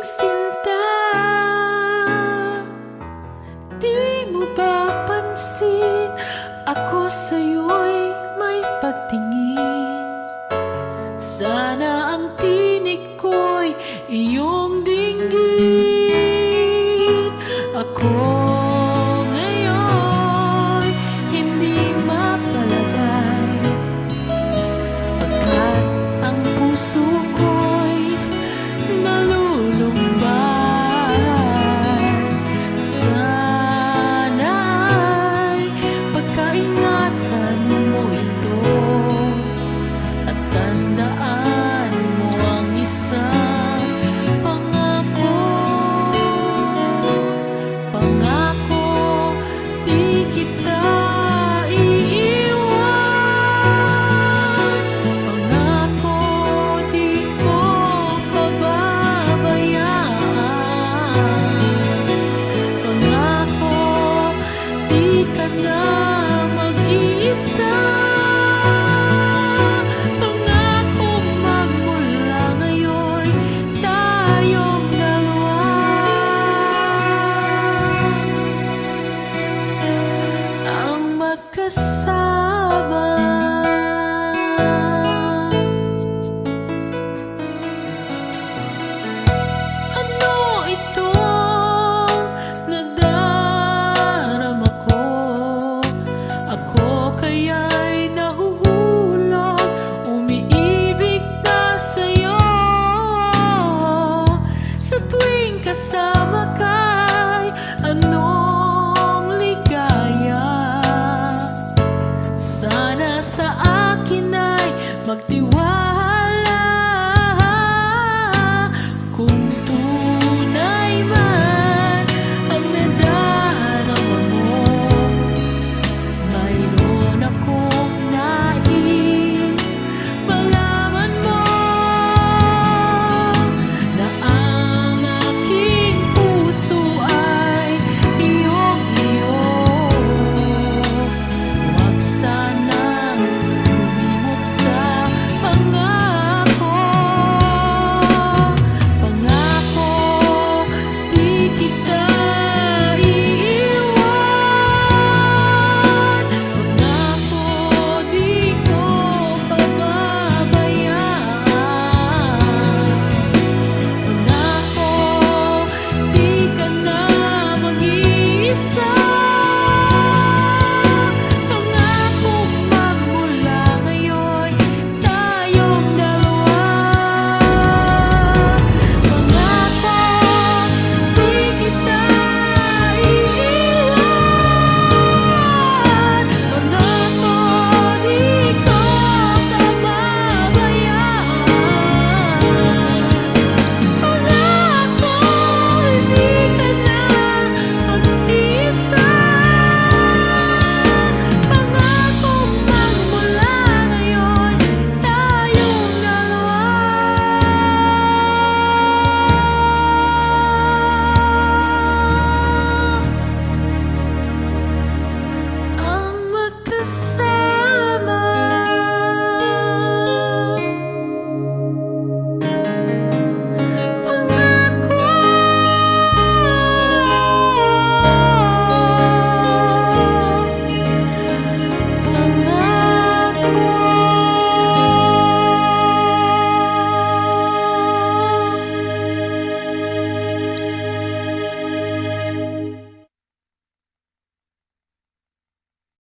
sinta, di mo ba pansin ako sa'yo'y may pagtingin? Sana ang tinig ko'y iyong dinggin. Ako ngayon hindi mapalagay, pagkat ang puso ko'y nalulumbay. Sana'y pagkaingatan mo ito at tandaan mo ang isang pangako. Pangako, di kita iiwan. Pangako, di ko pababayaan. Pangako, di ka na mag-iisa. Pangako, magmula ngayon tayong dalawa ang magkasama. Ano itong nadarama ko? Ako kaya'y nahuhulog, umiibig na sa'yo. Sa tuwing kasama ka,